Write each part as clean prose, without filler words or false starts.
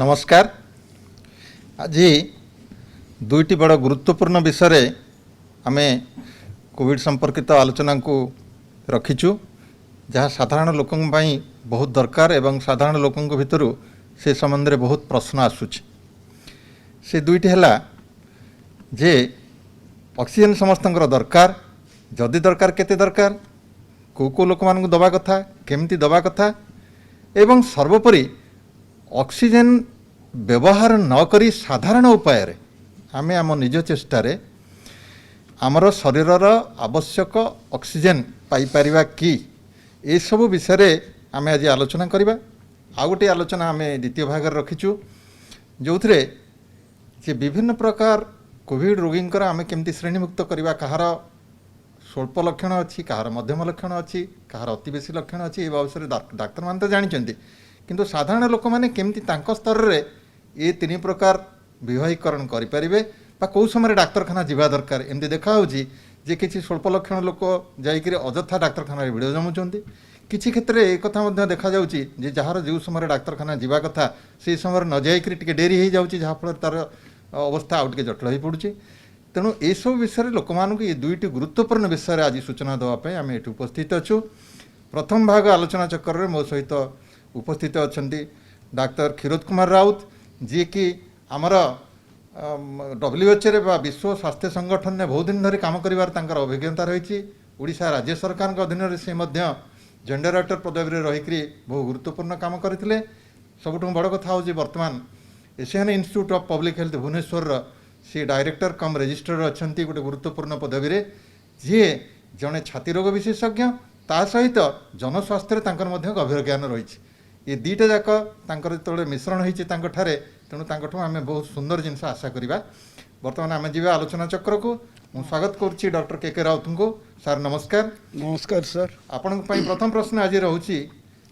नमस्कार। आज दुईटी बड़ गुरुत्वपूर्ण विषय आम कोविड संपर्कित आलोचना को रखीचु जहाँ साधारण लोक बहुत दरकार एवं साधारण लोकों भितर से संबंध में बहुत प्रश्न आसूची। से दुईटी है जे ऑक्सीजन समस्त दरकार, जदि दरकार केते दरकार, को लोक मान दबा कथा, केमती दबा कथा एवं सर्वोपरि ऑक्सीजन व्यवहार न करी साधारण उपाय आमे आम निज चेष्टार आमर शरीरर आवश्यक ऑक्सीजन पाई परिबा कि ए सब विषय आम आज आलोचना करवा। आ गोटे आलोचना आम द्वितीय भाग रखीचु जो थे जे विभिन्न प्रकार कोविड रोगी आम केमती श्रेणीमुक्त करवा, कहार स्वल्प लक्षण अच्छी, कहार मध्यम लक्षण अच्छी, कहार अति बेसी लक्षण अच्छी, विषय डाक्तर मान तो जानते किंतु साधारण लोक मैंने केमती स्तर में ये तीन प्रकार विवाहीकरण करें कौ समय डाक्तरखाना जावा दरकार। एमती देखा जे किसी स्वल्प लक्षण लोक जाकर अजथा डाक्तरखाना भिड़ जमुंट, किसी क्षेत्र में एक देखा जाउची जे जार जो समय डाक्तरखाना जावा कथा से समय न जाकर टे डेरी हो जाऊँगी, जहाँफल तार अवस्था आउ टे जटिल हो पड़ुची। तेणु ये सब विषय लोक मानक ये दुईटी गुरुत्वपूर्ण विषय आज सूचना देवाई आम ये उपस्थित अच्छु। प्रथम भाग आलोचना चक्कर में मो सहित उपस्थित अच्छा डाक्तर क्षीरोद कुमार राउत जी कि आमर WHO विश्व स्वास्थ्य संगठन ने बहुत दिन धरी काम कर अभिज्ञता रही। ओडिशा राज्य सरकार के अधीन से जॉइंट डायरेक्टर पदवी रही बहुत गुरुत्वपूर्ण काम करते। सबुठ बड़ कथा हूँ बर्तमान Asian Institute of Public Health Bhubaneswar सी डायरेक्टर कम रजिस्ट्रार अच्छा गोटे गुरुत्वपूर्ण पदवी जी जड़े छाती रोग विशेषज्ञ ता सहित जनस्वास्थ्य गभीर ज्ञान रही। ये दुईटा जाक जो मिश्रण होती तेणु आम बहुत सुंदर जिनस आशा करवा। बर्तमान आम जी आलोचना चक्र को मु स्वागत करुच्ची डॉक्टर के राउत को। सर नमस्कार। नमस्कार सर। आपण प्रथम प्रश्न आज रोचे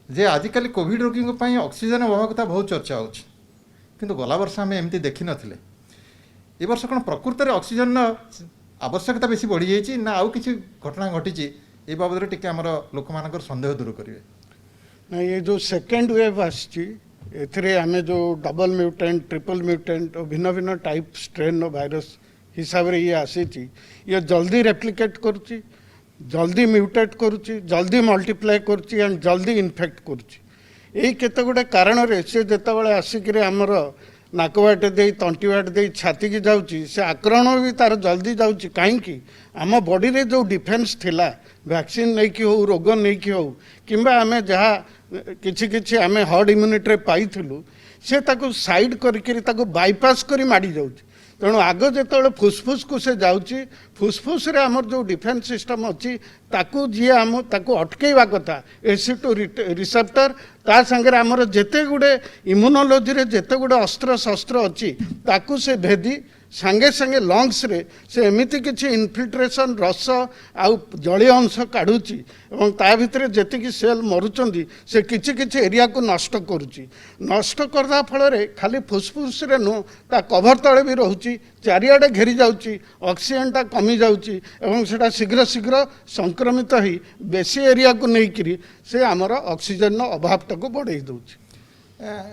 जे आजिकल कोविड रोगी ऑक्सीजन अभाव कथा बहुत चर्चा हो, किंतु गला वर्ष आम एमती देखी नथिले। ए वर्ष कौन प्रकृत में ऑक्सीजन आवश्यकता बेसी बढ़ी जाइए ना आउ किसी घटना घटी ए बाबद टे आम लोक मान सन्देह दूर करेंगे? ना ये जो सेकेंड वेव आम जो डबल म्यूटेंट ट्रिपल म्यूटेंट और भिन्न भिन्न टाइप स्ट्रेन वायरस हिसाब से ये आसी ये जल्दी रेप्लिकेट करुच्ची, जल्दी म्यूटेट करुच्ची, जल्दी मल्टीप्लाई करुच्ची एंड जल्दी इन्फेक्ट करुच्ची। यही केते गुडे कारण रे से जेतेबेले आसिक आमर नाकवाट दे तंटी वाट दे छाती की जाऊँगी से आक्रमण भी तार जल्दी जाऊँगी कहीं आम बॉडी रे जो डिफेन्स थिला वैक्सीन नहीं कि हो रोग नहीं कि हो किंबा आम जहाँ किछि आम हर्ड इम्यूनिटी पाइलु से ताको साइड करके बाईपास करी माड़ी जाऊँगी। तेणु आग जो फुसफुस को से जाऊँगी फुसफुस रे आमर जो डिफेन्स सिस्टम अच्छी ताकू जी आम ताकू अटकेवा कथा AC2 रिसेप्टर ता संगे आमर जेते गुड़े इम्यूनोलोजी रे जेते गुड़े अस्त्र शस्त्र अच्छी ताकू से भेदी सांगे सांगे लंग्स रे से एमिति किछि इनफिल्ट्रेशन रस आउ जलीय अंश काढ़ुची एवं ता भितर जेतिकी सेल मरुचंदी से किछि किछि एरिया को नष्ट करुची। नष्ट करदा फल रे खाली फुसफुस रे नु ता कभर तळे भी रहउची, चारियाडे घेरी जाउची, ऑक्सीजन ता कमी जाउची एवं सेटा शीघ्र शीघ्र संक्रमित ही बेसी एरिया को नहीं करी से आमर ऑक्सीजन अभाव को बढ़ाई दउची।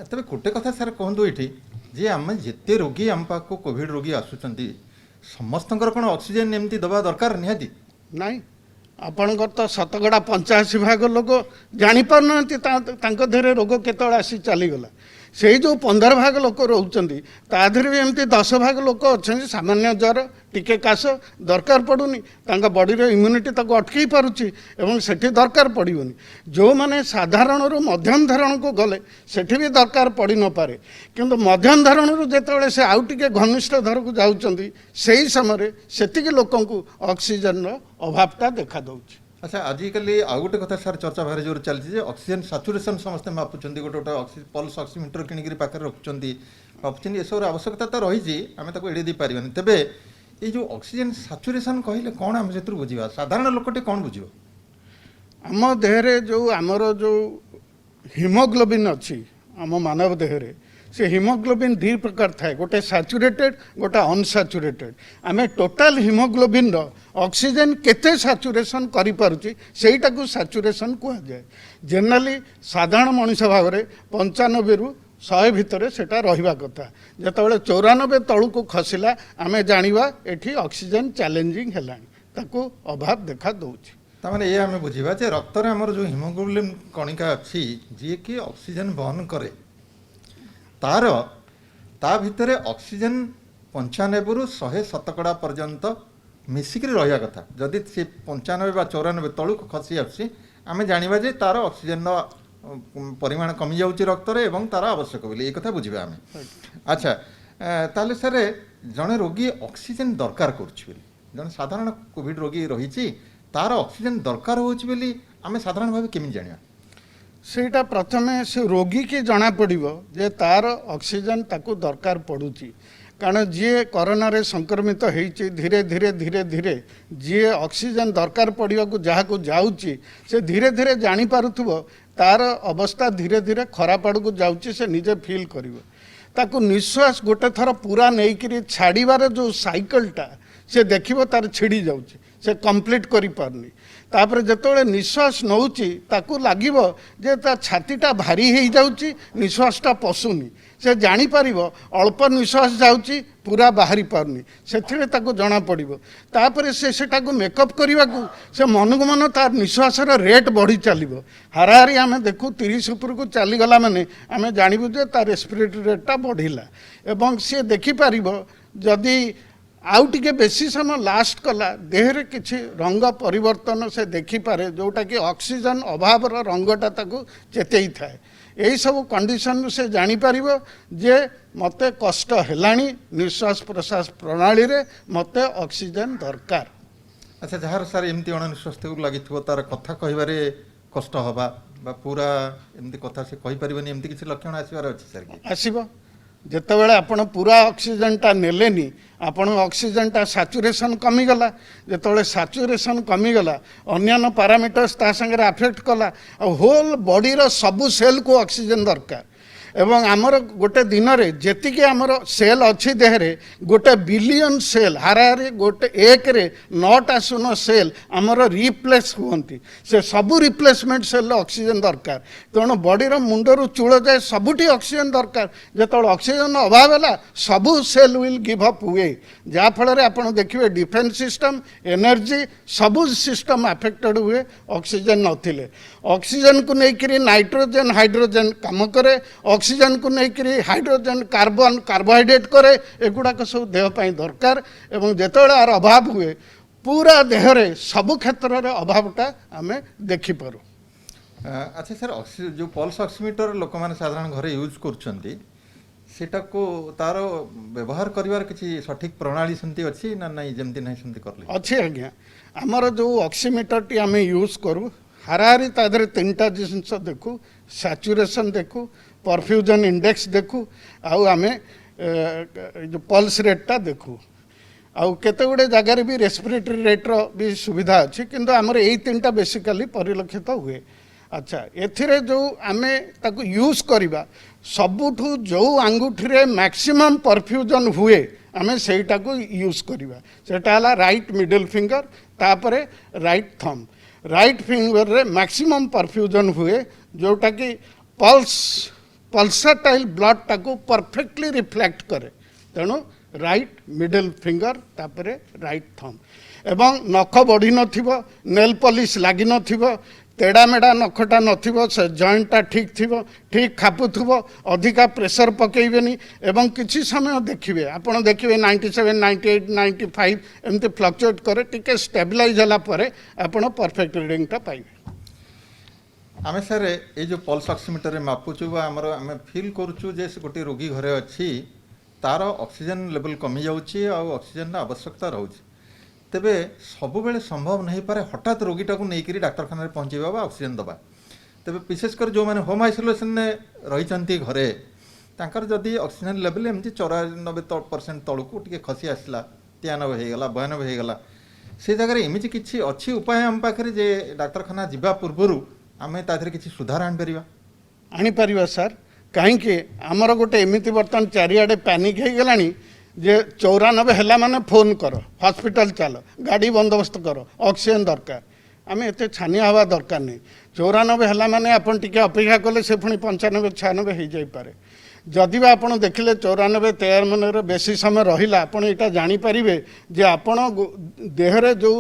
तबे गोटे कथा सर कहतु ये जे आम जिते रोगी आम पाक कोविड रोगी आसुंच समस्त कौन ऑक्सीजन एमती दबा दरकार निहाती नाई। आपणकर तो शतकड़ा 85 भाग लोक जापार ना देहरे रोग केतल आसी चलीगला से जो 15 भाग लोक रोचंती ताधर भी एमती 10 भाग लोक अच्छा सामान्य ज्वर टिके काश दरकार पड़ूनी बॉडी रे इम्यूनिटी ताको अटकई पारुची एवं सेठी दरकार पड़ोनी। जो माने साधारण रु मध्यम धरण को गले सेठी भी दरकार पड़ी न पारे किंतु मध्यम धरण रु जेतेबेले से आउ टिके घनिष्ठ धर को जाउचंती सेही समय सेतिके लोकन को ऑक्सीजन रो अभावता देखा दउची। अच्छा आजिकल आउ गोटे कथा सर चर्चा भारी जोर चलती ऑक्सीजन सैचुरेशन समस्त मापुंट गोटे गोटे पल्स ऑक्सीमीटर किणिक पाखे रखुच्च मापुंट ये सब आवश्यकता तो रही आम एड़े दी पार्बानी। तेबे ये जो ऑक्सीजन सैचुरेशन कहले कौन आम से बुझा साधारण लोकटे कौन बुझ आम देहरे जो आमर जो हिमोग्लोबिन अच्छी आम मानव देहरे से हिमोग्लोबिन दुई प्रकार थाए गोटे सैचुरेटेड गोटे अनसैचुरेटेड। आम टोटाल हिमोग्लोबिन ऑक्सीजन केते सैचुरेशन करि पारुची सेटाकू सैचुरेशन कहुए। जनरली साधारण मनुष्य भाव में 95 रु 100 भितर सेटा रहिबा कथा जेतेबेले 94 तळुको खसिला आमे जानिबा एठी ऑक्सीजन चैलेंजिंग हेलानी ताको अभाव देखा दउछि तामाने ये आमे बुझिबा जे रक्त रे हमर जो हिमोग्लोबिन कणिका अछि जे कि ऑक्सीजन वहन करे तार ता भितरे ऑक्सीजन 95 रु 100 शतकड़ा पर्यंत मिसिक रहा कथा जदि से 95 बा 94 तलुक खसी आसी आमे जानिबा जे तार ऑक्सीजन परिमाण कमी जाउची रक्त रे एवं तार आवश्यक बोली ए कथा बुझिबा आमे अच्छा ताले सर जने रोगी ऑक्सीजन दरकार करछि बोली जने साधारण कोविड रोगी रहिछि तार ऑक्सीजन दरकार होछि बोली आमे साधारण भाबे केमि जानिबा सेटा प्रथमे से रोगी के जना पड़िबो जे तार ऑक्सीजन ताको दरकार पड़ुची कारण जी कोरोना रे संक्रमित होइछि धीरे धीरे धीरे धीरे जी ऑक्सीजन दरकार पड़िया को जहाँ को जाउची से धीरे धीरे जानी पारुथबो तार अवस्था धीरे धीरे खराब आड़ को जाउची से निजे फील करिवो ताको निश्वास गोटे थर पूरा नेइकरी छाड़ीबार जो साइकिलटा से देखिबो तार छिड़ी जाउची से कंप्लीट करि पारनी तापर जेतोले निश्वास नउची ताको लागिबो जे ता छातीटा भारी हेइ जाउची निश्वासटा पसुनी से जानी पारिबो अल्प निश्वास जाउची पूरा बाहरी पारनी सेथिरे ताको जणा पड़िबो तापर से सेटाको मेकअप करिवाकू से मनकु मन तार निश्वासर रेट बढ़ी चलिबो हाराहारी आमे देखू 30 ऊपर को चली गला माने आमे जानिबु जे तार रेस्पिरेटरी रेटटा बढ़िला एवं से देखि पारिबो जदी आउ टिके बेसी समय लास्ट कला देहरे किछि रंग परिवर्तन से देखिपारे जोटा कि ऑक्सीजन अभाव रंगटा ताको चेतई थाए यही सब कंडीशन से जानी पारिबो जे मते कष्ट हेलानी निश्वास प्रश्वास प्रणाली रे मते ऑक्सीजन दरकार अच्छा जहाँ सर एमती अणनिश्वास लगी तार कथा कहबारे कष्ट हवा बा पूरा एमती कथा से कहि परिबनी एमती किछि लक्षण आसीबार अछि सर कि आसीबो जेतेबेले आपण पूरा ऑक्सीजन टा नेलेनी आपण ऑक्सीजन टा सैचुरेशन कमी गला जेतेबेले सैचुरेशन कमी गला अन्यान्य पैरामीटर्स ता संगे अफेक्ट कला होल बॉडी रो सब सेल को ऑक्सीजन दरकार एवं आमर गोटे दिन रे जेतिके आमर सेल अच्छी देहरे गोटे बिलियन सेल हाराहारी गोटे एक रे 9टा शून्य सेल आमर रिप्लेस हुंती से सबू रिप्लेसमेंट सेल ऑक्सीजन दरकार तेणु बॉडी रो मुंडरू चूल जाए सबुठी ऑक्सीजन दरकार जेतबेले ऑक्सीजन अभाव है सबू सेल विल गिव अप हुए जहाँ फल आपड़ देखिए डिफेन्स सिस्टम एनर्जी सबू सिस्टम अफेक्टेड हुए ऑक्सीजन नथिले ऑक्सीजन को लेकर नाइट्रोजन हाइड्रोजन काम करे ऑक्सीजन को लेकर हाइड्रोजन कार्बन कार्बोहाइड्रेट करे एगुड़ाक सब देहपाई दरकार एवं जितेबाला आर अभाव हुए पूरा देहरे सबु क्षेत्र में अभावटा आम देखिपारू। अच्छा सर जो पल्स ऑक्सीमीटर लोक मैंने साधारण घरे यूज कर तार व्यवहार करिवार किसी सठिक प्रणाली सेमती अच्छी ना नहीं जमती नहीं सेमती करले अच्छे आज्ञा आमर जो ऑक्सीमीटर टी आम यूज करूँ हाराहारी तादरे 3टा जिनस देखू सैचुरेशन देखू परफ्यूजन इंडेक्स देखू आउ आमे जो पल्स रेटटा देखू आउ केते गुडे जगार भी रेस्पिरेटरी रेट्र भी सुविधा अच्छी किंतु आमर यही 3टा बेसिकली परिलक्षित हुए। अच्छा एथिरे जो आमे ताकू यूज करिबा सबुठू जो आंगुठी रे मैक्सिमम परफ्यूजन हुए आमे सेटा को यूज करिबा सेटा हला राइट मिडिल फिंगर तापरे राइट थंब राइट फिंगर रे मैक्सिमम परफ्यूजन हुए जोटा कि पल्साटाइल ब्लड टाको परफेक्टली रिफ्लेक्ट करे तेणु राइट मिडिल फिंगर तापरे राइट थंब एवं नख बढ़ी नथिबो नेल पॉलिश लागी नथिबो तेड़ा मेड़ा नखटा नथिबो से जॉइंटटा ठीक थिबो ठीक खापुथबो अधिका प्रेशर पकेइबेनी एवं किछि समय देखिबे आपण देखिबे 97 98 95 एमते फ्लक्चुएट करे टिके स्टेबलाइज होला परे आपण परफेक्ट रीडिंगटा पाइबे। आमे सर ए जो पल्स ऑक्सीमीटर रे मापुचु बा हमर आमे फील करूचु जे गोटे रोगी घरे अछि तार ऑक्सीजन लेवल कमी जाउची आ ऑक्सीजन आवश्यकता रहउची तेबे सब बेले संभव नहीं पारे हठात रोगीटा को लेकर डाक्तखाना पहुँचवा बा ऑक्सीजन दबा तेबे विशेषकर जो मैंने होम आइसोलेशन रही घरे तांकर जदि ऑक्सीजन लेवल एमती 94% तलू टी खसी आसला 93 होगा 92 होगा से जगह एमती किसी अच्छी उपाय आम पाखे जे डाक्तखाना जावा पूर्व आम तादेह किसी सुधार आनीपर सार कहीं आमर गोटे एमती बर्तमान चारिआडे पैनिक हो गलानी जे 94 है माने फोन कर हॉस्पिटल चल गाड़ी बंदोबस्त कर ऑक्सीजन दरकार आम एत छानिया हवा दरकार नहीं 94 है माने आपन टिके अपेक्षा कले से पुणी 95 96 हो जाए जदि बा आपण देखिले 94-93 बेसी समय रहिला आपण एटा जानि परिबे जे आपण देहरे जो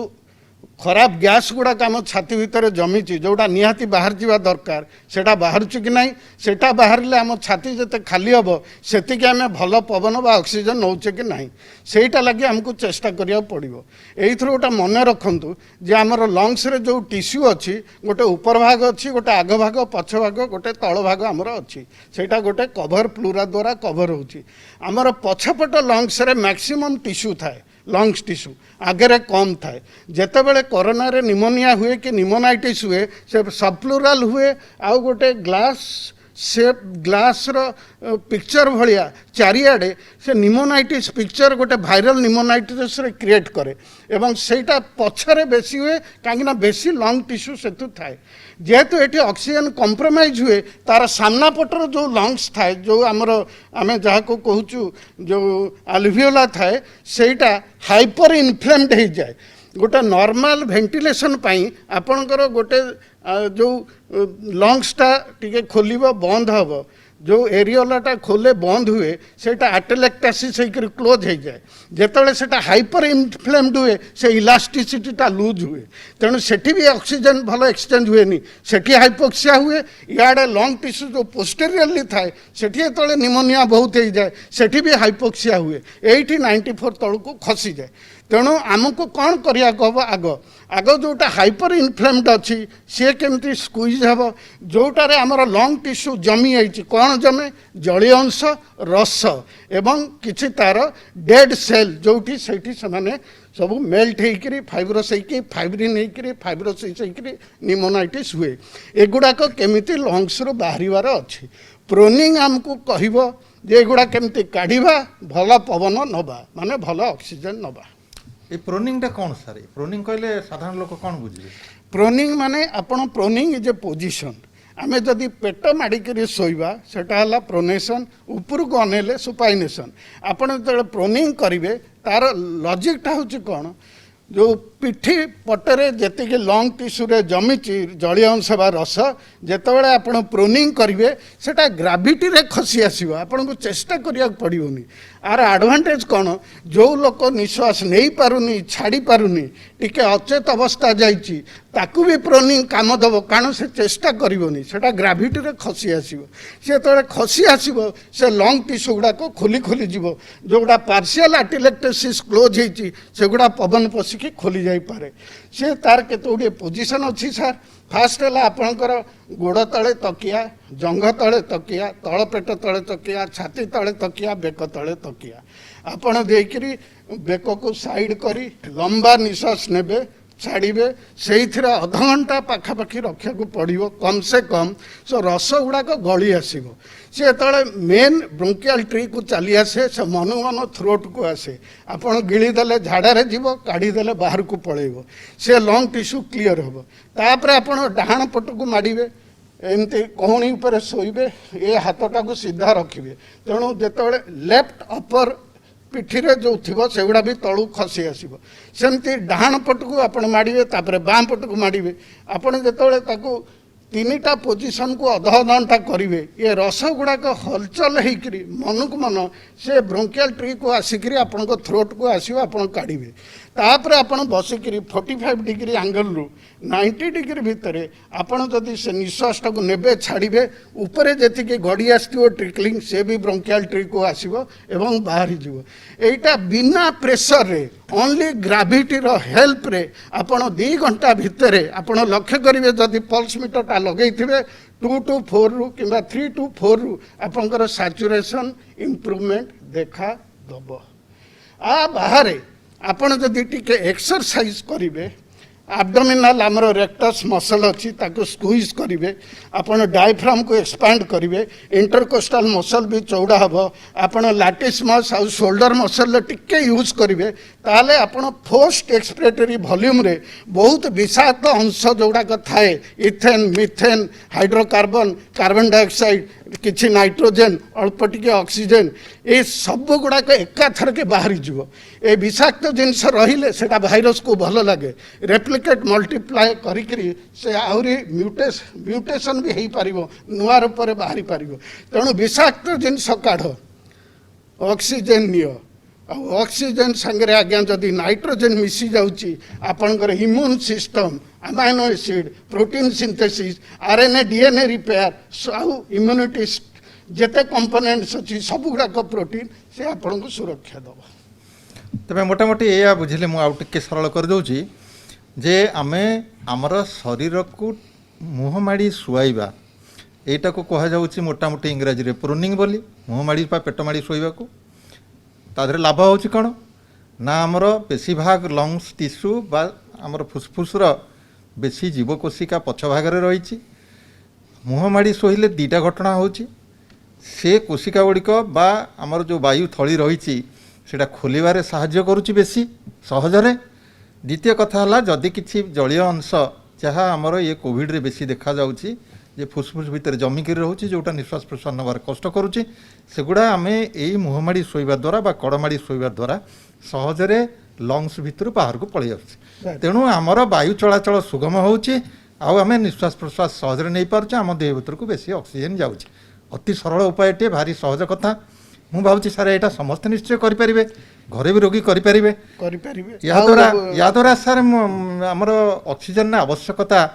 खराब गैस गुड़ाक आम छाती भितर जमी जोटा निहाती बाहर जावा दरकार सेटा बाहरुची कि नहीं सेटा बाहरले आम छाती जते खाली हम सेतिके आम भल पवन बा ऑक्सीजन नौचे कि नहीं सेटा लगे आमको चेष्टा करिया पड़िबो। एइथरो गोटा मन रखंतु जे आमर लंग्स रे जो टिश्यू अच्छी गोटे ऊपर भाग अच्छी गोटे आग भाग पछ भाग गोटे तल भाग आमर अच्छी सेटा गोटे कभर प्लूरा द्वारा कभर होची आमर पछपट लंग्स रे मैक्सिमम टिश्यू थाए लंग्स टिश्यू आगे कम थाए जेतेबेले कोरोना रे निमोनिया हुए कि निमोनाइटिस हुए से सबप्लूराल हुए आउ गोटे ग्लास सेप ग्लास रो पिक्चर भलिया चारिआडे से निमोनाइटिस पिक्चर गोटे भाइरल निमोनाइटिस रे क्रिएट करे एवं सेटा पछरे बेसी हुए काहेकि बेसी लंग टिश्यू सेतु थाए जेहेतु एटी ऑक्सीजन कॉम्प्रोमाइज हुए तार सामना पटर जो लंग्स थाए जो आमर आमे जहा को कहूचु जो अल्वियोला थाए सेटा हाइपर इन्फ्लेम्ड हो जाए गोटे नॉर्मल वेंटिलेशन पाई आपणकर गोटे जो लंग्सटा टिके खोलिबो बंद हबो जो एरियोलाटा खोले बंद हुए सेटा एटेलेक्टासिस होकर क्लोज हो जाए जेतेबेले सेटा हाइपर इन्फ्लेम्ड हुए से इलास्टिसिटीटा लूज हुए तेणु सेठी भी ऑक्सीजन भल एक्सचेंज हुए नहीं सेठी हाइपोक्सिया हुए इआडे लंग टिश्यू जो पोस्टेरियरली थाए सेठी जेतेबेले निमोनिया बहुत हो जाए सेठी भी हाइपोक्सिया हुए 94 तलू खसी जाए तेणु आमको कौन करिया कहब आग आग जोटा हाइपर इन्फ्लेम्ड अच्छी सी केमती स्क्वीज हम जोटार आमर लंग टिश्यू जमी जाइए कौन जमे जलीय अंश रस एवं किछि तार डेड सेल जोटी सेठी से सब मेल्ट होकर फाइब्रोस फाइब्रिन होकर फाइब्रोसिस होकर निमोनाइटिस हुए एगुड़ाक केमिति लंग्स रो बाहर अच्छी प्रोनिंग आमको कहब जे एगुड़ा केमिति काढ़ा भल पवन नवा माने भल ऑक्सीजन नवा ये प्रोनिंगटा कौन सारे प्रोनिंग कहले साधारण लोक कौन बुझे प्रोनिंग माने आपण प्रोनिंग इज ए पोजिशन आमे जदि पेट माड़िकी शोवा सेटा हला प्रोनेशन ऊपर को अनेले सुपाइनेशन आपण जो प्रोनिंग करेंगे तार लॉजिकटा हूँ कौन जो पिठी पटरे जी लंग टिश्यू रे जमी जलीय अंश बा रस जितेबाला आप प्रोनिंग करेंगे सेटा ग्राविटी रे खसी आसो आपन को चेष्टा करिया पड़ोनी आर एडवांटेज कौन जो लोक निश्वास नहीं पारुनी छाड़ी पारुनी टिके अचेत अवस्था जाइए ताकू भी प्रोनिंग काम दब कारण से चेष्टा करनी सेटा ग्राविटी रे खसी आसो सी जो खसी आसो से लंग टिश्यू गुड़ाक खोली खोली जीव जोगुड़ा पार्शियल एटिलेक्टोसिस क्लोज होती से गुड़ा पवन पशिकी खोली जाई पारे से तार केते गुड़े पोजिशन अच्छी सार फास्ट है आपणकर गोड़ तले तकिया जंघ तले तकिया तल पेट तले तकिया छाती तले तकिया बेक तले तकिया आपण देकरी बेक को साइड करी लंबा निश्वास नेबे छाड़े से अध घंटा पाखापाखि रखा पड़ो कम से कम सो रस गुड़ाक गली आसो सी जो मेन ब्रोंकियल ट्री को चली आसे से मनु मन थ्रोट को आसे आपड़ गिड़ीदे झाड़े जीव काढ़ीदे बाहर को पलैब से लंग टिश्यू क्लीयर हम तापर आप डाहाण पट को माड़े एमती कहणी पर शोबे ये हाथटा को सीधा रखिए तेणु जिते लेफ्ट अपर पिठी रे जो थी से गुड़ा भी तलू खसी आसो सेमती डाहाण पट को आप माड़े तापर बाम पट को माड़े आपड़ जो तीन टा पोजिशन को अध घंटा करेंगे ये रस गुड़ाक हलचल होकर मन को मन से ब्रोंकियल ट्री को आसिक आपण थ्रोट को आसो आप काढ़े तापर आपण बसिक 45 डिग्री एंगल रु 90 डिग्री भितर आपण जदि से निश्वासटा को नेबे छाड़े ऊपर जी गड़ी आसो ट्रिकलिंग से भी ब्रोंकियल ट्री को आसो एवं बाहर जीव एटा बिना प्रेशर रे ओनली ग्राविटी रो हेल्प रे आपण 2 घंटा भितर आपण लक्ष्य करेंगे जदि पल्स मीटरटा लगे 2 to 4 रु कि 3 to 4 रु आपंकर सैचुरेशन इम्प्रूवमेंट देखा दब आ बाहर आपण जदि टिके एक्सरसाइज करेंगे एब्डोमिनल आमर रेक्टस मसल अच्छी ताको स्क्वीज करेंगे आपण डायफ्राम को एक्सपैंड करेंगे इंटरकोस्टल मसल भी चौड़ा हम आपण लैटिस मस आ शोल्डर मसल टिके यूज करेंगे ताले आपण फोर्स्ट एक्सपिरेटरी वॉल्यूम रे बहुत विषाक्त अंश जोड़ाक थाए ethane methane hydrocarbon carbon dioxide किछि नाइट्रोजेन अल्प टिके ऑक्सीजन ए सब गुड़ाक एकाथर के बाहरी जीव ए विषाक्त जिनस रहिले सेटा भाइरस को भल लगे रेप्लिकेट मल्टीप्लाए करिकरी से आहुरी म्यूटेशन भी हेई पारिबो नुआ रूप में बाहरी पारिबो तेणु विषाक्त जिनस काढ़ ऑक्सीजन नियो ऑक्सीजन संगे आज्ञा जदि नाइट्रोजेन मिसी जाउची आपनकर immune system amino acid protein synthesis RNA DNA repair आउ इम्यूनिटी जेते कंपोनेंट्स अच्छी सब गुड़ाक प्रोटीन से आपन को सुरक्षा दब तबे मोटामोटी या बुझिले मु आउ टिके सरल कर दउची जे आमे हमर शरीर को मुह माड़ी सुआइबा एटा को कहा जाउची मोटामोटी इंग्रजी रे प्रूनिंग बोली मुह माड़ी पा पेट माड़ी सोइबा को तादरे लाभ होची कौन ना आमर बेसी भाग लंग्स टिश्यू बा आमर फुसफुस बेसी जीवकोशिका पछ भाग रही मुह माड़ी शोले दीटा घटना होची से कोशिका गुड़िक बा आमर जो वायु थली रही सेटा खोलिबारे साहाय्य करुची बेसी सहजरे द्वितीय कथा है जदि किसी जलीय अंश जहाँ आमर ये कोविड रे बेसी देखा जाउची जे फुसफुस भितर जमिकी रोचे जोटा निश्वास प्रश्वास नबार कष्ट करुच्ची सेगुड़ा आम यही मुहमाड़ी शोवा द्वारा बा कड़माड़ी शोवा द्वारा सहजरे लंग्स भितर बाहर को पलि आसुच्छे तेणु आमर वायु चलाचल सुगम होउची आउ आम निश्वास प्रश्वास सहजरे नहीं पारुछे आम देह भितर को बेसी ऑक्सीजन जाउची अति सरल उपायटे भारी सहज कथा मु भावुची सारे एटा समस्त निश्चय करिपारिबे घरे भी रोगी करिपारिबे या द्वारा सार आमर ऑक्सीजन आवश्यकता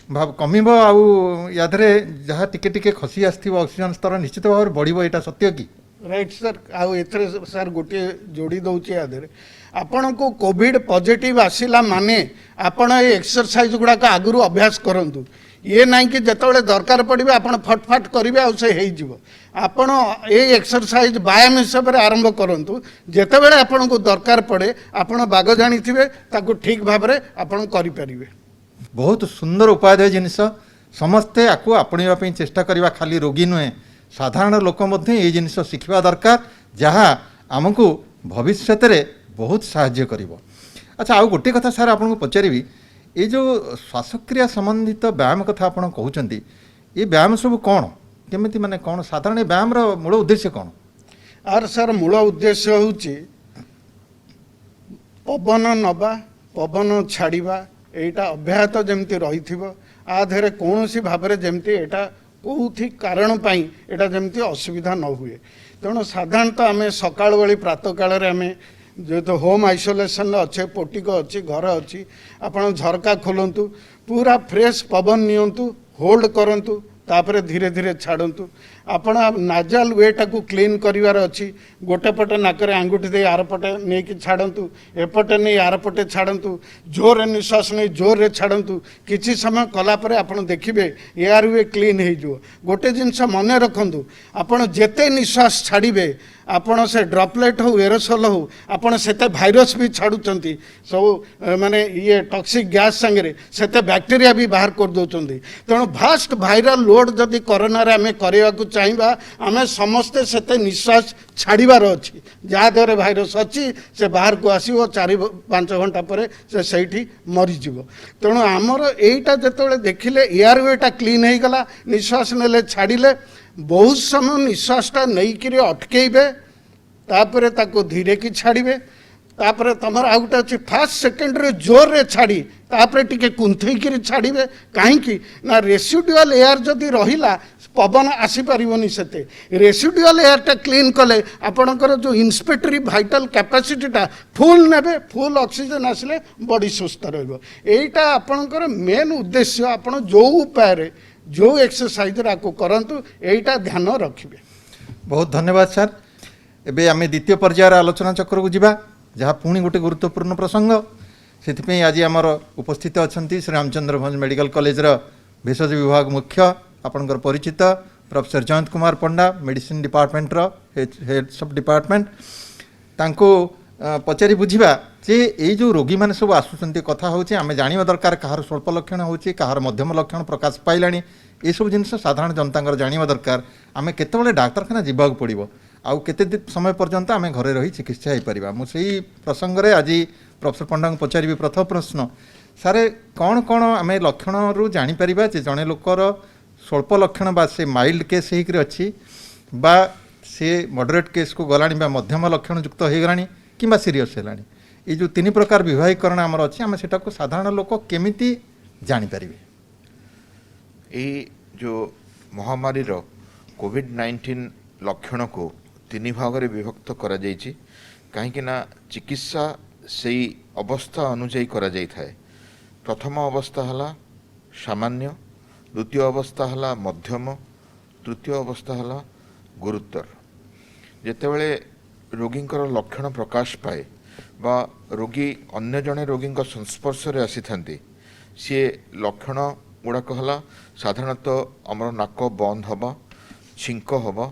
भाव कमिब आउ यादरे जहाँ टिके टिके खसी आसथिबो ऑक्सीजन स्तर निश्चित भाव बढ़िबो एटा सत्य की राइट सर आउ एथरे सर गोटे जोड़ी दउची यादरे आपण को कोविड पॉजिटिव आसिला माने आपण ए एक्सरसाइज गुडा का आगुरु अभ्यास करंतु ये नहीं कि जतबेले दरकार पड़िबे आपण फटफट करिवे आ से हेई जिवो आपण ए एक्सरसाइज व्यायाम हिसाब रे आरंभ करंतु जतबेले आपण को दरकार पड़े आपण बाग जानिथिबे ताको ठीक भाव रे आपण करि परिबे बहुत सुंदर उपाय जिनिस समस्ते आपको आपणा चेष्टा करवा खाली रोगी नुहे साधारण लोक ये जिनिस शिखा दरकार जहाँ आमको भविष्य बहुत साहाय्य करिवो। अच्छा आउ गोटे कथा सार आपको पचारि ये जो श्वासक्रिया संबंधित व्यायाम कथा आप कहते ये व्यायाम सब कौन केमिति माने कौन साधारण व्यायाम मूल उद्देश्य कौन आर सर मूल उद्देश्य हूँ पवन नवा पवन छाड़वा एटा अभ्याहत जमती रही आधे कौन सी भाव में जमती एटा कौथि कारण पाई एटा जमती असुविधा न हुए तेणु साधारणतः आम सकाळ बेली प्रातः काल आम जेहेतु होम आइसोलेशन अच्छे पोटिक अच्छी घर अच्छी आपण झरका खोलतु पूरा फ्रेश पवन नियंतु होल्ड करंतु तापर धीरे धीरे छाड़तु आपण नाजाल वेटा को क्लीन करिवार अच्छी गोटे पटे नाकरे आंगुठी दे आर पटे नहीं कि छाड़तु एपटे नहीं आर पटे छाड़तु जोर निश्वास नहीं जोर रे छाड़तु किछि समय कला परे आपण देखिबे एयर वे क्लीन हो जो गोटे जिनस मन रखंतु आपण जेते निश्वास छाड़िबे आपण से ड्रॉपलेट हो एरोसोल हो आपण सेते भाइरस भी छाड़ुचंती सब माने ये टॉक्सिक गैस संगे सेते बैक्टीरिया भी बाहर कर दउचंती तेणु फास्ट भाइरल लोड जदि कोरोना रे आमे करिवा को चाहिबा आमे समस्ते सेते निश्वास छाड़िबार अछि जहाँ देहरे भाइरस अच्छी से बाहर को आसीबो 4-5 घंटा पर से सहीठी मरी जीवो तेणु आमर एटा जतबेले देखिले एयर वेटा क्लीन हो गला निश्वास नेले छाड़िले बहुत समय निश्वासटा नहीं अटकेबे तापर ताको धीरे की छाड़िबे तापर तुमर आउ गोटे अच्छी फास्ट सेकेंड रे जोर रे छाड़ी तापर टिके कुंथई छाड़िबे कहीं ना रेसिडुअल एयर जदि रहिला पवन आसी पारिबनी सेते रेसिडुअल एयरटा क्लीन कले आपणकर जो इंस्पेक्टरी भाइटल कैपेसिटीटा फुल नेबे फुल ऑक्सीजन आसले बॉडी सुस्थ रहइबो एटा आपणकर मेन उद्देश्य आपण जो उपाय रे जो एक्सरसाइज आपको करंतु एटा ध्यान रखिबे। बहुत धन्यवाद सर एबे आमे द्वितीय पर्यायर आलोचना चक्र को जिबा जहाँ पुणी गोटे गुरुत्वपूर्ण प्रसंग से आज आमर उपस्थित अच्छा श्री रामचंद्र भंज मेडिकल कॉलेज भेषज विभाग मुख्य आपणकर परिचित professor Jayant Kumar Panda medicine department heads of department तांको पचारि बुझा जे ये जो रोगी मैंने सब आसुँच कथा हूँ आम जाना दरकार कहार स्वल्प लक्षण होची कहार मध्यम लक्षण प्रकाश पाइला ये सब जिनस साधारण जनता जाना दरकार आम केतबेले डाक्तरखाना जावाक पड़ो आउ केते समय पर्यंत आम घरे रही चिकित्सा हो पार मुझे प्रसंग में आज प्रोफेसर पंडा को पचारि प्रथम प्रश्न सारे कौन कौन आम लक्षण रू जापर जे जड़े लोकर स्वल्प लक्षण बा से माइल्ड केस होकर अच्छी बा से मॉडरेट केस को गलानी बा मध्यम लक्षण युक्त हो गलानी कि सीरीयस है ये जो तीन प्रकार विवाहीकरण आमर अच्छी आम से साधारण लोक केमिति जानीपर ये जो महामारी कोविड-19 लक्षण को तीन भाग में विभक्त करा जाइछि कहीं ना चिकित्सा से अवस्था अनुजाई करा जाई थाए। प्रथम अवस्था हला सामान्य, द्वितीय अवस्था हला मध्यम, तृतीय अवस्था हला गुरुतर। जेतेबेले रोगींकर लक्षण प्रकाश पाए बा रोगी अन्य जड़े रोगी संस्पर्श रे आसी थांती सी लक्षण गुड़ाक हला साधारणतः आमर नाक बंद हवा, छिंक हवा,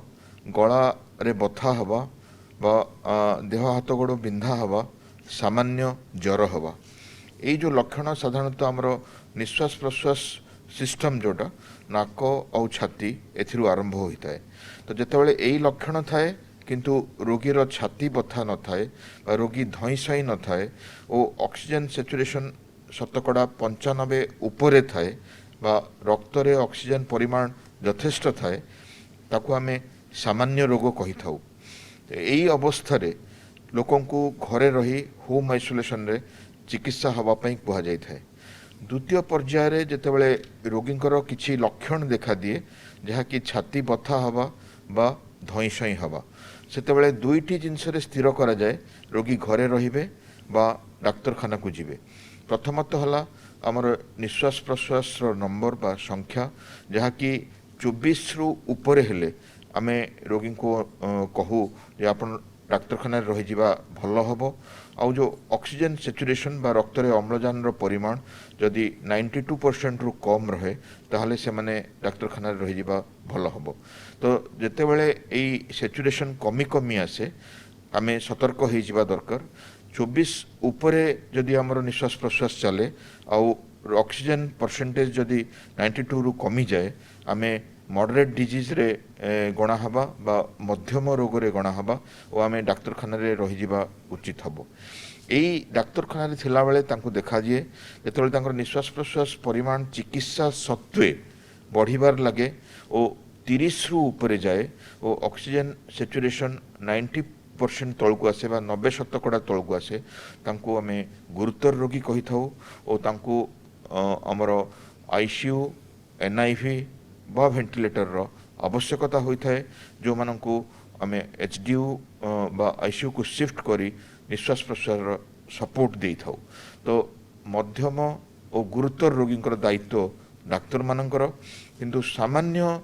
गला रे बथा हवा बा देह हाथ गोड़ बिंधा हवा, सामान्य ज्वर हवा। ये जो लक्षण साधारणतः आमर निश्वास प्रश्वास सिस्टम जोटा नाक और छाती एथिरु आरंभ होता है। तो जितेबाला यही लक्षण थाए किंतु रोगीर छाती बथा न थाए बा रोगी धई सई न थाए और ऑक्सीजन सैचुरेशन शतकड़ा 95 उपरे थाए बा रक्त रे ऑक्सीजन परिमाण यथेष्ट थाए ताकू आमे सामान्य रोग कही थाउ। यही अवस्था रे लोकों को घरे रही होम आइसोलेशन रे चिकित्सा हवा पई कुहा जाय थाए। द्वितीय पर्याय रे जेतेबेले रोगींकर किछि लक्षण देखा दिए जहा कि छाती बथा हवा बा धई सई हवा सेतेबेले दुईटी जिनस रे स्थिर करा जाए रोगी घरे रहिबे बा डाक्तरखाना को जिबे। प्रथमतः हला आमर निश्वास प्रश्वास नंबर बा संख्या जहा कि 24 रु उपरे हेले आमे रोगी को कहू जे आपन डाक्तरखाना रही जावा भल हम। आउ जो ऑक्सीजन सैचुरेशन बा रक्त रे अम्लजान रो परिमाण जदि 92% रु कम रहे ताहले से माने डाक्तरखाना रही जावा भल हम। तो जेतेबेले एई सैचुरेशन कमी कमी आसे आमे सतर्क हो जावा दरकार। 24 उपरे जदि आमर निश्वास प्रश्वास चले आउ ऑक्सीजन परसेंटेज जदि 92 रु कमी जाए आमे मॉडरेट डिजीज रे गणा हबा बा मध्यम रोग रे गणा हबा और आमे डाक्तरखाना रे रही जावा उचित हबो। एई डाक्तरखाना रे थिला बेले तांको देखा दिए जेतेबेले तांकर निश्वास प्रश्वास परिमाण चिकित्सा सत्वे बढ़िबार लगे और 30 रु ऊपर जाए और ऑक्सीजन सैचुरेशन 90% तलकू आसे बा 90% तलकू आसे तांको आमे गुरुतर रोगी कही थाउ और तांको हमर आईसीयू एनआईवी बा वेंटिलेटर रो आवश्यकता होता है जो मानकू आमे एचडीयू बा आईसीयू को शिफ्ट करी निश्वास प्रश्वास सपोर्ट दे थाउ। तो मध्यम और गुरुतर रोगींकर दायित्व डाक्तर मानकर किंतु सामान्य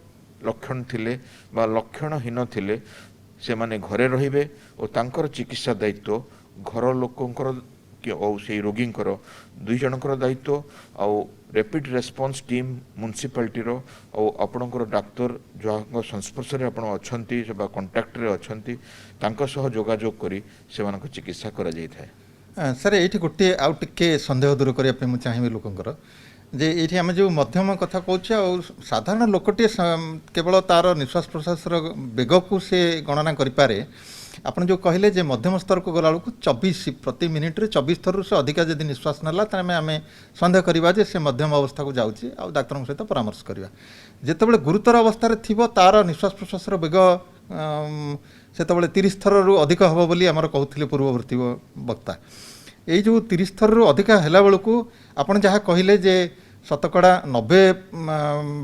लक्षण थिले बा लक्षणहीन थिले से माने घरे रहिबे और तांकर चिकित्सा दायित्व घर लोकंकर और से रोगींकर दुई जनकर दायित्व आउ रैपिड रेस्पॉन्स टीम म्युनिसिपालिटी रो और आपणकर डाक्तर जो संस्पर्श रे आपण अछंती बा कांटेक्ट रे अछंती तांका सह जोगाजोग करी सेमानक चिकित्सा करा जाय थाए। सर ये गोटे आउ टिके संदेह दूर करने मुझे चाहिए लोकंर जे ये आम जो मध्यम कथा कौचे साधारण लोकटे केवल तार निश्वास प्रश्वास बेग को से गणना करें आपन जो कहले जे मध्यम स्तर को गला बेलू 24 प्रति मिनिट रे 24 थर से अधिका जदि निश्वास नाला तेज आम सन्देह करवा जे से मध्यम अवस्था को जाऊँगी आ डाक्तर सहित परामर्श करवा। जितेबाला गुरुतर अवस्था थिबो तार निश्वास प्रश्वास बेग से 30 थर रु अधिक हम बोली आमर कहते पूर्ववर्ती वक्ता यही जो 30 थर रु अधिक है बेलू आपन जहाँ कहले जे शतकड़ा 90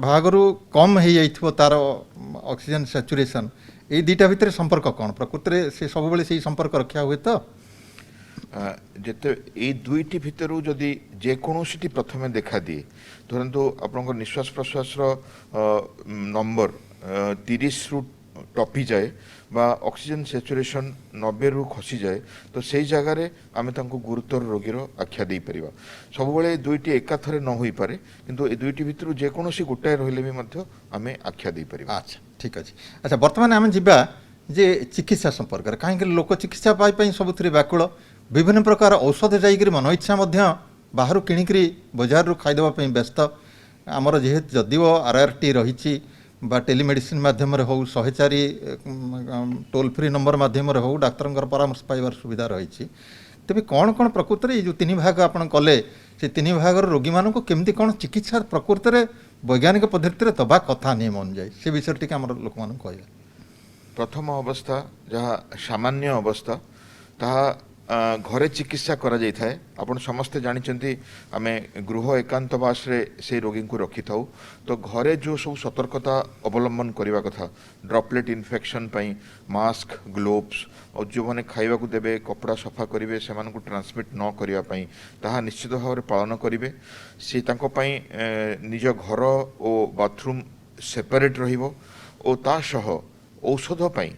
भाग कम हो जाइथिबो तार ऑक्सीजन सैचुरेशन ये दुईटा भितर संपर्क कौन प्रकृति से सब बेले से संपर्क रखा हुए तो जेते ये दुईटी भितर जदि जेकोसी प्रथमे देखा दिए धरतु आप निश्वास प्रश्वास नंबर 30 रु टपी जाए बा ऑक्सीजन सैचुरेशन 90 रु खसी जाए तो सही जगार आम गुरुतर रोगीर आख्या दे पार सब दुईटी एकाथरे न हो पारे किंतु ए दुईटी भितर जेकोसी गोटाए रहिले भी आम आख्या दे पार। अच्छा ठीक अच्छे। अच्छा बर्तमान आम जा जे चिकित्सा संपर्क में कहीं लोक चिकित्सा पाई सब व्याकुल विभिन्न प्रकार औषध जाकर मन इच्छा बाहर किणिक बजार रू खाईदेवाई व्यस्त आमर जेहेतु जदिव आरआरटी रही बा टेलीमेडिसिन माध्यम हो 104 टोल फ्री नंबर माध्यम हो डाक्तर परामर्श पाइबार सुविधा रही तेज कौन कौन प्रकृति में जो तीन भाग आप कले से तीन भाग रोगी मानक केमती कौन चिकित्सा प्रकृति में ବୈଜ୍ଞାନିକ ପଦ୍ଧତିରେ ଦେବା କଥା ନିୟମ ଅନୁଯାୟୀ ସେ ବିଷୟରେ ଟିକେ ଆମର ଲୋକମାନଙ୍କୁ କହିବା। ପ୍ରଥମ ଅବସ୍ଥା ଯାହା ସାମାନ୍ୟ ଅବସ୍ଥା ତାହା ଘରେ ଚିକିତ୍ସା କରାଯାଇଥାଏ। ଆପଣ ସମସ୍ତେ ଜାଣିଛନ୍ତି ଆମେ ଗୃହ ଏକାନ୍ତବାସରେ ସେଇ ରୋଗୀଙ୍କୁ ରଖିଥାଉ। ତ ଘରେ ଯେଉଁ ସବୁ ସତର୍କତା ଅବଲମ୍ବନ କରିବା କଥା, ଡ୍ରପଲେଟ୍ ଇନଫେକ୍ସନ୍ ପାଇଁ ମାସ୍କ, ଗ୍ଲୋଭ୍ସ, ଆଉ ଯେଉଁମାନେ ଖାଇବାକୁ ଦେବେ କପଡ଼ା ସଫା କରିବେ ସେମାନଙ୍କୁ ଟ୍ରାନ୍ସମିଟ୍ ନ କରିବା ପାଇଁ ତାହା ନିଶ୍ଚିତ ଭାବରେ ପାଳନ କରିବେ। ସେ ତାଙ୍କ ପାଇଁ ନିଜ ଘର ଓ ବାଥରୁମ୍ ସେପାରେଟ୍ ରହିବ ଓ ତା ସହ ଔଷଧ ପାଇଁ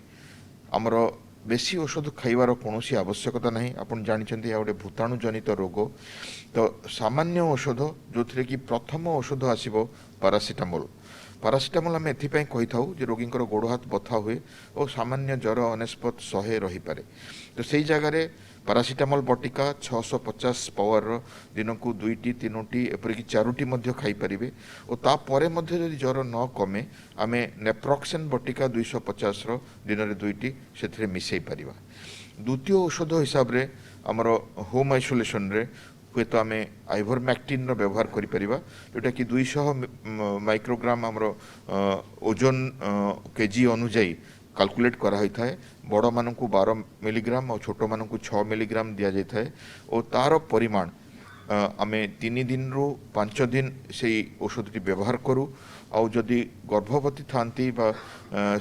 ଆମର ବେଶୀ ଔଷଧ ଖାଇବାର କୌଣସି ଆବଶ୍ୟକତା ନାହିଁ। ଆପଣ ଜାଣିଛନ୍ତି ଏହା ଗୋଟେ ଭୂତାଣୁ ଜନିତ ରୋଗ। ତ ସାମାନ୍ୟ ଔଷଧ ଯେଉଁଥିରେ କି ପ୍ରଥମ ଔଷଧ ଆସିବ ପାରାସିଟାମୋଲ। ପାରାସିଟାମୋଲ ଆମେ ଏଥିପାଇଁ କହିଥାଉ ଯେ ରୋଗୀଙ୍କର ଗୋଡ଼ ହାତ ବଥା ହୁଏ ଓ ସାମାନ୍ୟ ଜ୍ୱର ଅନେସ୍ପତ 100 ରହିପାରେ। ତ ସେଇ ଜାଗାରେ ପାରାସିଟାମୋଲ ବଟିକା 650 ପାୱାରର ଦିନକୁ 2ଟି 3ଟି ଏପରିକି 4ଟି ମଧ୍ୟ ଖାଇପାରିବେ ଓ ତାପରେ ମଧ୍ୟ ଯଦି ଜ୍ୱର ନ କମେ ଆମେ ନେପ୍ରୋକ୍ସେନ୍ ବଟିକା 250ର ଦିନରେ 2ଟି ସେଥିରେ ମିଶାଇ ପାରିବା। ଦ୍ୱିତୀୟ ଔଷଧ ହିସାବରେ ଆମର ହୋମ୍ ଆଇସୋଲେସନରେ ହୁଏତ ଆମେ ଆଇଭରମ୍ୟାକ୍ଟିନ୍ର ବ୍ୟବହାର କରିପାରିବା, ଯେଉଁଟାକି 200 ମାଇକ୍ରୋଗ୍ରାମ ଆମର ଓଜନ କେଜି ଅନୁଯାୟୀ କାଲକୁଲେଟ୍ କରାହୋଇଥାଏ। ବଡ଼ମାନଙ୍କୁ 12 ମିଲିଗ୍ରାମ ଆଉ ଛୋଟମାନଙ୍କୁ 6 ମିଲିଗ୍ରାମ ଦିଆଯାଇଥାଏ ଓ ତା'ର ପରିମାଣ ଆମେ 3 ଦିନରୁ 5 ଦିନ ସେଇ ଔଷଧଟି ବ୍ୟବହାର କରୁ। ଆଉ ଯଦି ଗର୍ଭବତୀ ଥାନ୍ତି ବା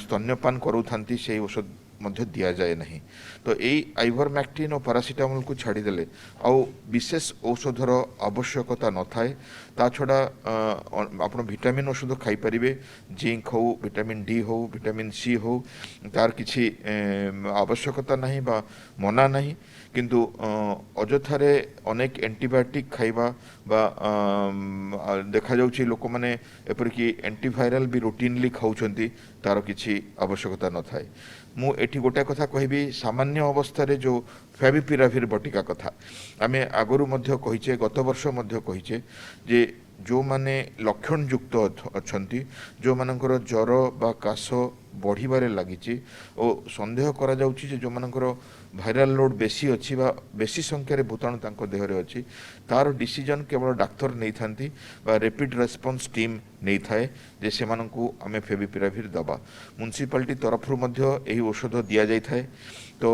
ସ୍ତନ୍ୟପାନ କରୁଥାନ୍ତି ସେଇ ଔଷଧ ମଧ୍ୟ ଦିଆଯାଏ ନାହିଁ। ତ ଏଇ ଆଇଭରମ୍ୟାକ୍ଟିନ୍ ଓ ପାରାସିଟାମୋଲକୁ ଛାଡ଼ିଦେଲେ ଆଉ ବିଶେଷ ଔଷଧର ଆବଶ୍ୟକତା ନଥାଏ। ତା ଛଡ଼ା ଆପଣ ଭିଟାମିନ୍ ଔଷଧ ଖାଇପାରିବେ, ଜିଙ୍କ ହେଉ, ଭିଟାମିନ୍ ଡି ହେଉ, ଭିଟାମିନ୍ ସି ହେଉ, ତାର କିଛି ଆବଶ୍ୟକତା ନାହିଁ ବା ମନା ନାହିଁ। କିନ୍ତୁ ଅଯଥାରେ ଅନେକ ଆଣ୍ଟିବାୟୋଟିକ୍ ଖାଇବା ବା ଦେଖାଯାଉଛି ଲୋକମାନେ ଏପରିକି ଆଣ୍ଟିଭାଇରାଲ ବି ରୁଟିନଲି ଖାଉଛନ୍ତି, ତାର କିଛି ଆବଶ୍ୟକତା ନଥାଏ। ମୁଁ ଏଠି ଗୋଟେ କଥା କହିବି, ସାମାନ୍ୟ ଅବସ୍ଥାରେ ଯେଉଁ ଫ୍ୟାଭିପିରାଭିର ବଟିକା କଥା ଆମେ ଆଗରୁ ମଧ୍ୟ କହିଛେ, ଗତ ବର୍ଷ ମଧ୍ୟ କହିଛେ ଯେ ଯେଉଁମାନେ ଲକ୍ଷଣଯୁକ୍ତ ଅଛନ୍ତି, ଯେଉଁମାନଙ୍କର ଜ୍ୱର ବା କାଶ ବଢ଼ିବାରେ ଲାଗିଛି ଓ ସନ୍ଦେହ କରାଯାଉଛି ଯେ ଯେଉଁମାନଙ୍କର ଭାଇରାଲ ଲୋଡ୍ ବେଶୀ ଅଛି ବା ବେଶୀ ସଂଖ୍ୟାରେ ଭୂତାଣୁ ତାଙ୍କ ଦେହରେ ଅଛି, ତାର ଡିସିଜନ୍ କେବଳ ଡାକ୍ତର ନେଇଥାନ୍ତି ବା ରେପିଡ୍ ରେସ୍ପନ୍ସ ଟିମ୍ ନେଇଥାଏ ଯେ ସେମାନଙ୍କୁ ଆମେ ଫେଭିପିରାଭିର ଦେବା। ମ୍ୟୁନିସିପାଲିଟି ତରଫରୁ ମଧ୍ୟ ଏହି ଔଷଧ ଦିଆଯାଇଥାଏ। ତ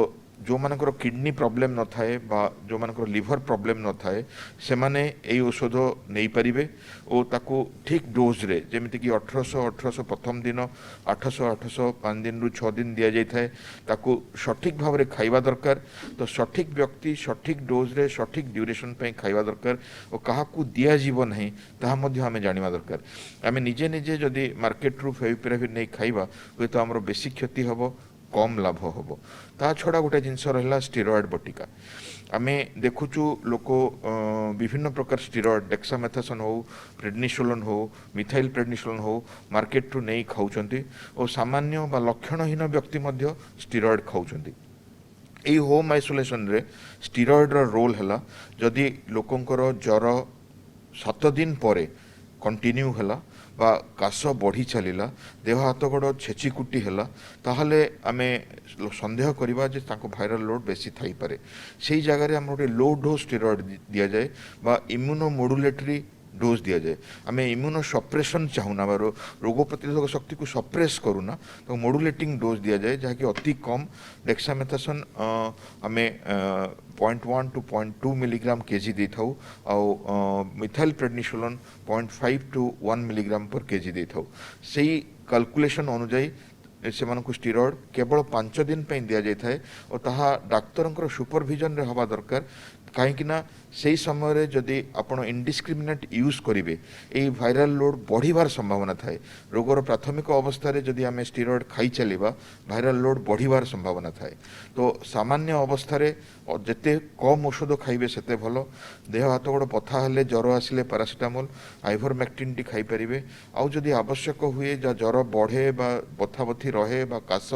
ଯେଉଁମାନଙ୍କର କିଡ଼ନୀ ପ୍ରୋବ୍ଲେମ୍ ନଥାଏ ବା ଯେଉଁମାନଙ୍କର ଲିଭର ପ୍ରୋବ୍ଲେମ୍ ନଥାଏ ସେମାନେ ଏହି ଔଷଧ ନେଇପାରିବେ ଓ ତାକୁ ଠିକ୍ ଡୋଜ୍ରେ, ଯେମିତିକି 1800 ପ୍ରଥମ ଦିନ, 800 5 ଦିନରୁ 6 ଦିନ ଦିଆଯାଇଥାଏ, ତାକୁ ସଠିକ୍ ଭାବରେ ଖାଇବା ଦରକାର। ତ ସଠିକ୍ ବ୍ୟକ୍ତି ସଠିକ୍ ଡୋଜ୍ରେ ସଠିକ୍ ଡ୍ୟୁରେସନ୍ ପାଇଁ ଖାଇବା ଦରକାର ଓ କାହାକୁ ଦିଆଯିବ ନାହିଁ ତାହା ମଧ୍ୟ ଆମେ ଜାଣିବା ଦରକାର। ଆମେ ନିଜେ ନିଜେ ଯଦି ମାର୍କେଟରୁ ଫେଭିପିରାଭିର ନେଇ ଖାଇବା ହୁଏତ ଆମର ବେଶୀ କ୍ଷତି ହେବ, କମ୍ ଲାଭ ହେବ। ତା ଛଡ଼ା ଗୋଟେ ଜିନିଷ ରହିଲା ଷ୍ଟିରଏଡ୍ ବଟିକା। ଆମେ ଦେଖୁଛୁ ଲୋକ ବିଭିନ୍ନ ପ୍ରକାର ଷ୍ଟିରଏଡ୍, ଡେକ୍ସାମେଥାସୋନ ହେଉ, ପ୍ରେଡନିସୋଲୋନ୍ ହେଉ, ମିଥାଇଲ୍ ପ୍ରେଡନିସୋଲୋନ୍ ହେଉ ମାର୍କେଟରୁ ନେଇ ଖାଉଛନ୍ତି ଓ ସାମାନ୍ୟ ବା ଲକ୍ଷଣହୀନ ବ୍ୟକ୍ତି ମଧ୍ୟ ଷ୍ଟିରଏଡ୍ ଖାଉଛନ୍ତି। ଏଇ ହୋମ୍ ଆଇସୋଲେସନରେ ଷ୍ଟିରଏଡ୍ର ରୋଲ୍ ହେଲା, ଯଦି ଲୋକଙ୍କର ଜ୍ୱର 7 ଦିନ ପରେ କଣ୍ଟିନ୍ୟୁ ହେଲା ବା କାଶ ବଢ଼ି ଚାଲିଲା, ଦେହ ହାତ ଗୋଡ଼ ଛେଚିକୁଟି ହେଲା, ତାହେଲେ ଆମେ ସନ୍ଦେହ କରିବା ଯେ ତାଙ୍କ ଭାଇରାଲ ଲୋଡ୍ ବେଶୀ ଥାଇପାରେ। ସେଇ ଜାଗାରେ ଆମର ଗୋଟେ ଲୋ ଡୋଜ୍ ଷ୍ଟିରଏଡ୍ ଦିଆଯାଏ ବା ଇମ୍ୟୁନୋ ମଡୁଲେଟରୀ ଡୋଜ୍ ଦିଆଯାଏ। ଆମେ ଇମ୍ୟୁନୋ ସପ୍ରେସନ୍ ଚାହୁଁନା ବା ରୋଗ ପ୍ରତିରୋଧକ ଶକ୍ତିକୁ ସପ୍ରେସ୍ କରୁନା, ତ ମଡୁଲେଟିଂ ଡୋଜ୍ ଦିଆଯାଏ ଯାହାକି ଅତି କମ୍। ଡେକ୍ସାମେଥାସୋନ ଆମେ 0.1 to 0.2 ମିଲିଗ୍ରାମ କେଜି ଦେଇଥାଉ ଆଉ methyl prednisolone 0.5 to 1 milligram per kg ଦେଇଥାଉ। ସେଇ କାଲକୁଲେସନ୍ ଅନୁଯାୟୀ ସେମାନଙ୍କୁ ଷ୍ଟିରଏଡ୍ କେବଳ 5 ଦିନ ପାଇଁ ଦିଆଯାଇଥାଏ ଓ ତାହା ଡାକ୍ତରଙ୍କର ସୁପରଭିଜନରେ ହେବା ଦରକାର। କାହିଁକି ନା ସେହି ସମୟରେ ଯଦି ଆପଣ ଇନଡିସ୍କ୍ରିମିନେଟ୍ ୟୁଜ୍ କରିବେ ଏହି ଭାଇରାଲ ଲୋଡ୍ ବଢ଼ିବାର ସମ୍ଭାବନା ଥାଏ। ରୋଗର ପ୍ରାଥମିକ ଅବସ୍ଥାରେ ଯଦି ଆମେ ଷ୍ଟିରଏଡ୍ ଖାଇ ଚାଲିବା ଭାଇରାଲ ଲୋଡ୍ ବଢ଼ିବାର ସମ୍ଭାବନା ଥାଏ। ତ ସାମାନ୍ୟ ଅବସ୍ଥାରେ ଯେତେ କମ୍ ଔଷଧ ଖାଇବେ ସେତେ ଭଲ। ଦେହ ହାତ ଗୋଡ଼ ବଥା ହେଲେ, ଜ୍ୱର ଆସିଲେ ପାରାସିଟାମୋଲ, ଆଇଭରମ୍ୟାକ୍ଟିନ୍ଟି ଖାଇପାରିବେ। ଆଉ ଯଦି ଆବଶ୍ୟକ ହୁଏ ଯା ଜ୍ୱର ବଢ଼େ ବା ବଥାବଥି ରହେ ବା କାଶ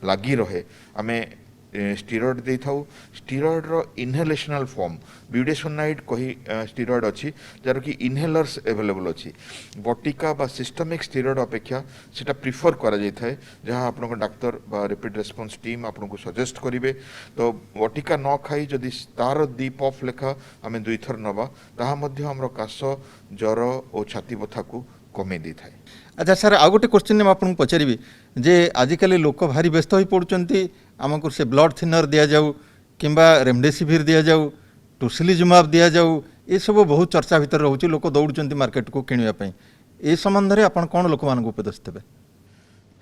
ଲାଗି ରହେ ଆମେ ଷ୍ଟିରଏଡ୍ ଦେଇଥାଉ। ଷ୍ଟିରଏଡ୍ର ଇନହେଲେସନାଲ୍ ଫର୍ମ ବ୍ୟୁଡେସୋନାଇଡ୍ କହି ଷ୍ଟିରଏଡ୍ ଅଛି, ଯାହାର କି ଇନହେଲର୍ସ ଆଭେଲେବଲ୍ ଅଛି। ବଟିକା ବା ସିଷ୍ଟମିକ୍ ଷ୍ଟିରଏଡ୍ ଅପେକ୍ଷା ସେଇଟା ପ୍ରିଫର୍ କରାଯାଇଥାଏ, ଯାହା ଆପଣଙ୍କ ଡାକ୍ତର ବା ରେପିଡ୍ ରେସ୍ପନ୍ସ ଟିମ୍ ଆପଣଙ୍କୁ ସଜେଷ୍ଟ କରିବେ। ତ ବଟିକା ନ ଖାଇ ଯଦି ତାର 2 ପଫ୍ ଲେଖା ଆମେ 2 ଥର ନେବା, ତାହା ମଧ୍ୟ ଆମର କାଶ, ଜ୍ୱର ଓ ଛାତି ବଥାକୁ कमे दी थाए। अच्छा सर आउ गोटे क्वेश्चन आपको पचारि जे आजिकल लोक भारी व्यस्त हो पड़ुंट आमको से ब्लड थिनर दि जाऊ कि रेमडेसिविर दि जाऊ टुसिलिजुमाब दि जाऊ ये सब बहुत चर्चा भितर रोचे लोक दौड़ मार्केट को किणापी ए संबंध में आप कौन लोक मान उपदेश देवे?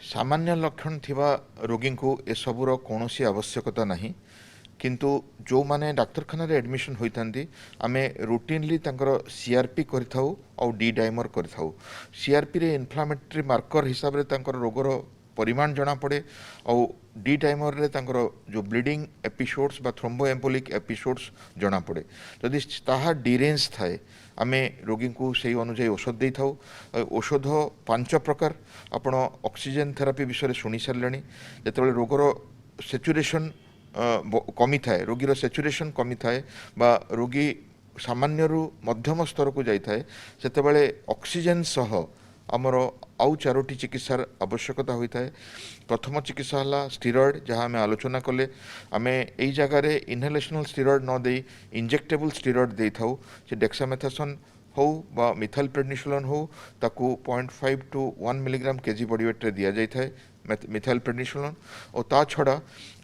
सामान्य लक्षण थिबा रोगी को ए सबुर कौन सी आवश्यकता नहीं किंतु जो माने डाक्तरखाना रे एडमिशन होइतांती आमे रूटीनली तांकर सीआरपी करिथाउ और डी डाइमर करिथाउ। सीआरपी रे इन्फ्लामेटरी मार्कर हिसाब रे तांकर रोगर परिमाण जना पड़े और डी डाइमर रे तांकर जो ब्लीडिंग एपिसोड्स बा थ्रोम्बोएम्बोलिक एपिसोड्स जना पड़े जदि ताहा डिरेंज थाए आमे रोगी को सही अनुसार औषध दे थाउ। औषध 5 प्रकार आपण ऑक्सीजन थेरापी विषय शुणी सारे जिते रोगर सेचुरेशन कमी थाए रोगीर सेचुरेशन कमी थाए बा रोगी सामान्य मध्यम स्तर को जाए से ऑक्सीजन सह आमर आउ 4टी चिकित्सार आवश्यकता होता है। प्रथम चिकित्सा है स्टीरॉयड जहाँ आम आलोचना कले आम यही जगार इनहेलेशनल स्टीरॉयड न दे इंजेक्टेबल स्टीरॉयड दे था से डेक्सामेथासोन हो बा मिथाइल प्रेडनिसोलोन हो ताकू 0.5 to 1 milligram KG body weight रे दिया जाए मिथाइल प्रेडनिसोलोन और ता छड़ा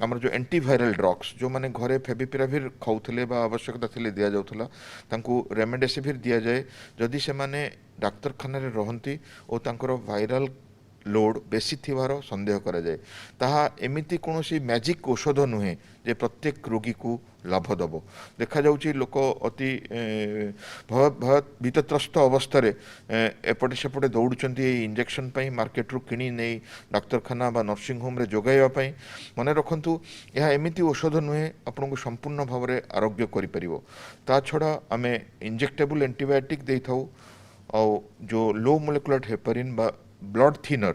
आमर जो एंटीवायरल ड्रग्स जो माने घरे फेविपिराविर खाऊले बा आवश्यकता थिले दिया जाउथला तांकू रेमडेसिविर दिया जाए जदि से माने डाक्तरखाना रे रहंती और तांकर वायरल लोड बेसी थिवार संदेह करा जाए ताहा एमिति कोनोसी मैजिक औषध नुहे जे प्रत्येक रोगी को लाभ दब। देखा जाउची लोक अति भय भीतत्रस्त अवस्था रे एपटे सेपटे दौड़ुचंती इंजेक्शन पई मार्केट रू किनी नै डाक्तरखाना बा नर्सिंग होम रे जोगाइबा पई मने रखंतु यह एमिति औषध नुहे आपनको संपूर्ण भाव रे आरोग्य करि परिबो। ता छडा आमे इंजेक्टेबल एंटीबायोटिक देई थाउ और जो लो मोलेकुलर हेपारिन बा ब्लड थिनर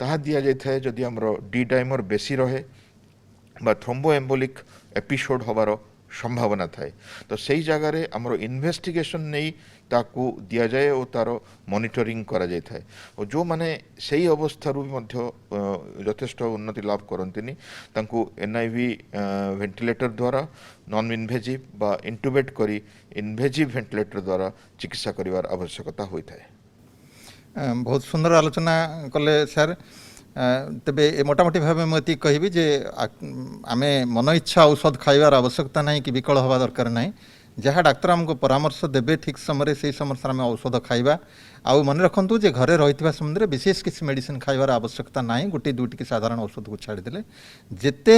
ताहा दिया जाए जदि आमर डी डाइमर बेसी रहे बा थ्रोम्बोएम्बोलिक एपिसोड हबार संभावना थाए तो सही जगार आमर इन्वेस्टिगेशन नहीं ताकू दिया जाए और तार मॉनिटरिंग करा जाए थाए और जो माने सही अवस्था यथेष्ट उन्नति लाभ करंतिनी तांकू एनआईवी वेंटिलेटर द्वारा नॉन इनवेजिव बा इंटुबेट करी इनवेजिव वेंटिलेटर द्वारा चिकित्सा करिवार आवश्यकता होता है। बहुत सुंदर आलोचना कले सर तेबे मोटामोटी भाव मुझे कहबी जे आमे मन इच्छा औषध खाइबार आवश्यकता नहीं कि विकल हवा दरकार नहीं जहाँ डाक्तर आमको परामर्श देबे ठीक समय से समय आम औषध खाइबा आउ मन रखु जे घरे रही समय विशेष किसी मेडिसिन खाइबार आवश्यकता नहीं गोटे दुईटी साधारण औषध को छाड़देले जेते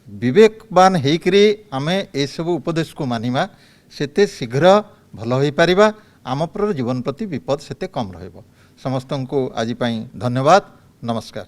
विवेकवान होकरी आमे ए सब उपदेश को मानिबा सेते शीघ्र भल हो पारिबा आम पर जीवन प्रति विपद सेते कम रहिबो। समस्त को आज धन्यवाद नमस्कार।